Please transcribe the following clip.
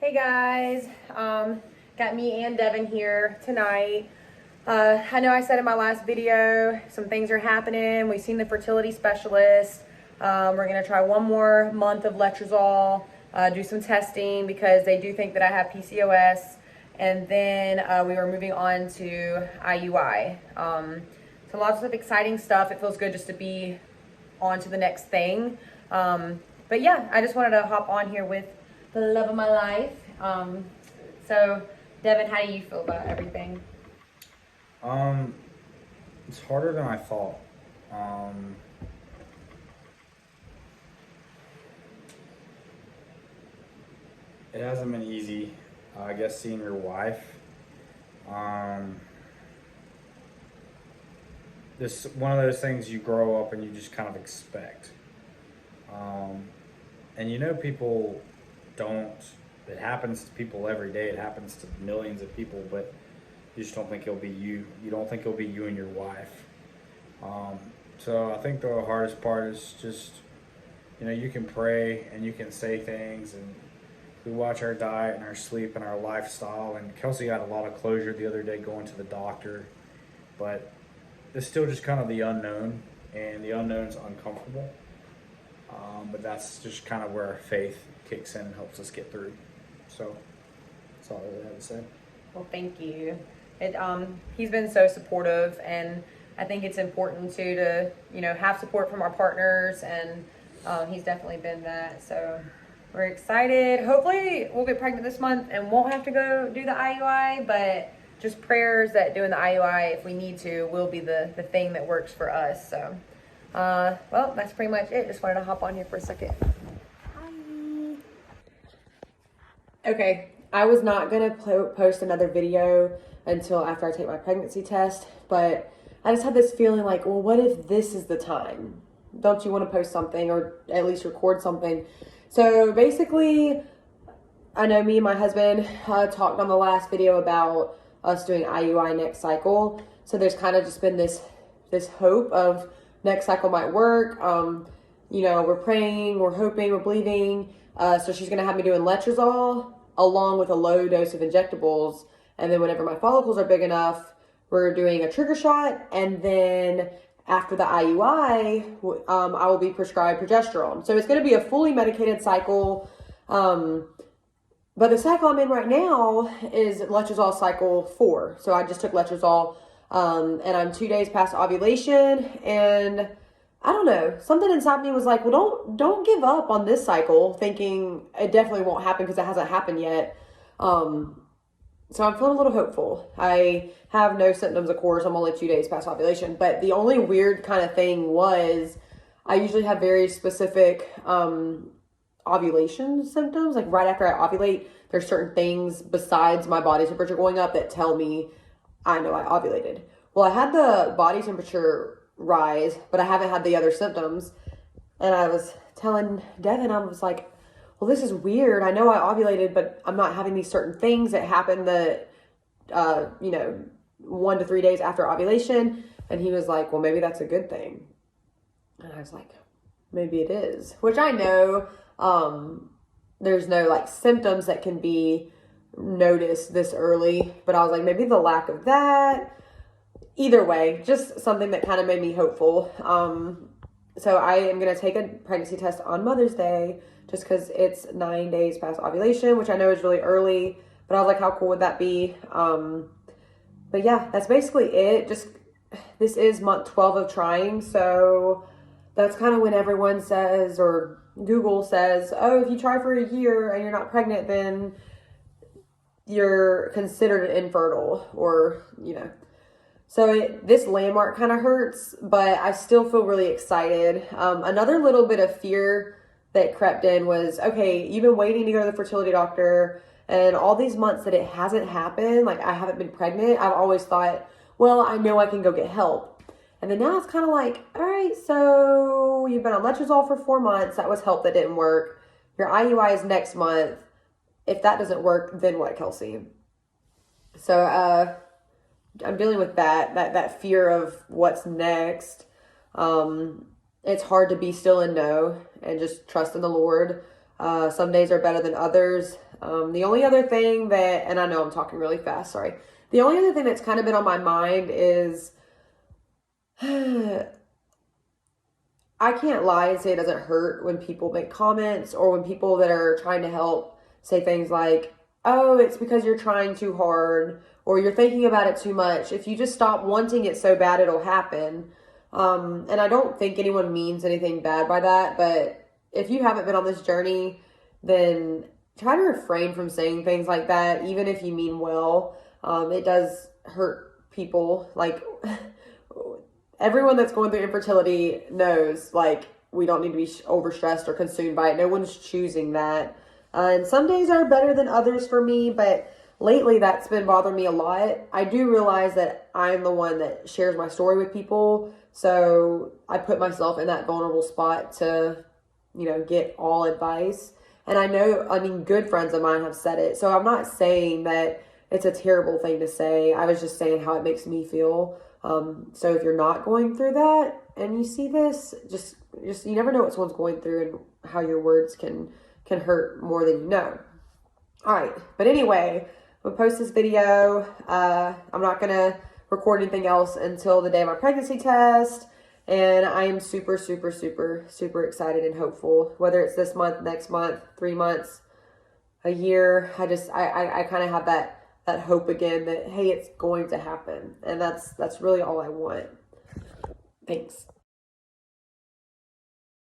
Hey guys, got me and Devin here tonight. I know I said in my last video some things are happening. We've seen the fertility specialist. We're gonna try one more month of letrozole, do some testing because they do think that I have PCOS, and then we were moving on to IUI. So lots of exciting stuff. It feels good just to be on to the next thing. But yeah, I just wanted to hop on here with the love of my life. So Devin, how do you feel about everything? It's harder than I thought. It hasn't been easy. I guess seeing your wife. This one of those things you grow up and you just kind of expect. And you know people don't. It happens to people every day. It happens to millions of people, but you just don't think it'll be you. You don't think it'll be you and your wife. So I think the hardest part is just, you can pray and you can say things, and we watch our diet and our sleep and our lifestyle. And Kelsey got a lot of closure the other day going to the doctor, but it's still just kind of the unknown, and the unknown's uncomfortable. But that's just kind of where our faith kicks in and helps us get through. So that's all I really have to say. Well, thank you. He's been so supportive, and I think it's important too to, have support from our partners, and he's definitely been that. So we're excited. Hopefully we'll get pregnant this month and won't have to go do the IUI, but just prayers that doing the IUI, if we need to, will be the thing that works for us. So, well, that's pretty much it. Just wanted to hop on here for a second. Hi. Okay, I was not going to post another video until after I take my pregnancy test, but I just had this feeling like, well, what if this is the time? Don't you want to post something or at least record something? So basically, I know me and my husband talked on the last video about us doing IUI next cycle. So there's kind of just been this hope of next cycle might work. We're praying, we're hoping, we're believing. So she's going to have me doing letrozole along with a low dose of injectables. And then whenever my follicles are big enough, we're doing a trigger shot. And then after the IUI, I will be prescribed progesterone. So it's going to be a fully medicated cycle. But the cycle I'm in right now is letrozole cycle 4. So I just took letrozole, and I'm 2 days past ovulation. And I don't know, something inside me was like, well, don't give up on this cycle, thinking it definitely won't happen because it hasn't happened yet. So I'm feeling a little hopeful. I have no symptoms, of course. I'm only 2 days past ovulation. But the only weird kind of thing was I usually have very specific ovulation symptoms. Like right after I ovulate, there's certain things besides my body temperature going up that tell me I know I ovulated. Well, I had the body temperature rise, but I haven't had the other symptoms. And I was telling Devin, I was like, well, this is weird. I know I ovulated, but I'm not having these certain things that happen that, 1 to 3 days after ovulation. And he was like, well, maybe that's a good thing. And I was like, maybe it is, which I know, there's no like symptoms that can be noticed this early, but I was like, maybe the lack of that. Either way, just something that kind of made me hopeful. So I am going to take a pregnancy test on Mother's Day just because it's 9 days past ovulation, which I know is really early, but I was like, how cool would that be? But yeah, that's basically it. This is month 12 of trying. So that's kind of when everyone says, or Google says, oh, if you try for a year and you're not pregnant, then you're considered infertile, or, So this landmark kind of hurts, but I still feel really excited. Another little bit of fear that crept in was, okay, you've been waiting to go to the fertility doctor, and all these months that it hasn't happened, like I haven't been pregnant, I've always thought, well, I know I can go get help. And then now it's kind of like, all right, so you've been on letrozole for 4 months. That was help that didn't work. Your IUI is next month. If that doesn't work, then what, Kelsey? So I'm dealing with that fear of what's next. It's hard to be still and know and just trust in the Lord. Some days are better than others. The only other thing that, and I know I'm talking really fast, sorry. The only other thing that's kind of been on my mind is I can't lie and say it doesn't hurt when people make comments or when people that are trying to help say things like, oh, it's because you're trying too hard or you're thinking about it too much. If you just stop wanting it so bad, it'll happen. And I don't think anyone means anything bad by that, but if you haven't been on this journey, then try to refrain from saying things like that, even if you mean well. It does hurt people. Like, everyone that's going through infertility knows, like, we don't need to be overstressed or consumed by it. No one's choosing that. And some days are better than others for me, but lately that's been bothering me a lot. I do realize that I'm the one that shares my story with people, so I put myself in that vulnerable spot to, get all advice. And I know, good friends of mine have said it, so I'm not saying that it's a terrible thing to say. I was just saying how it makes me feel. So if you're not going through that and you see this, just you never know what someone's going through and how your words can hurt more than you know. All right. But anyway, I'm going to post this video. I'm not going to record anything else until the day of my pregnancy test. And I am super, super, super, super excited and hopeful, whether it's this month, next month, 3 months, a year. I kind of have that hope again that, hey, it's going to happen. And that's really all I want. Thanks.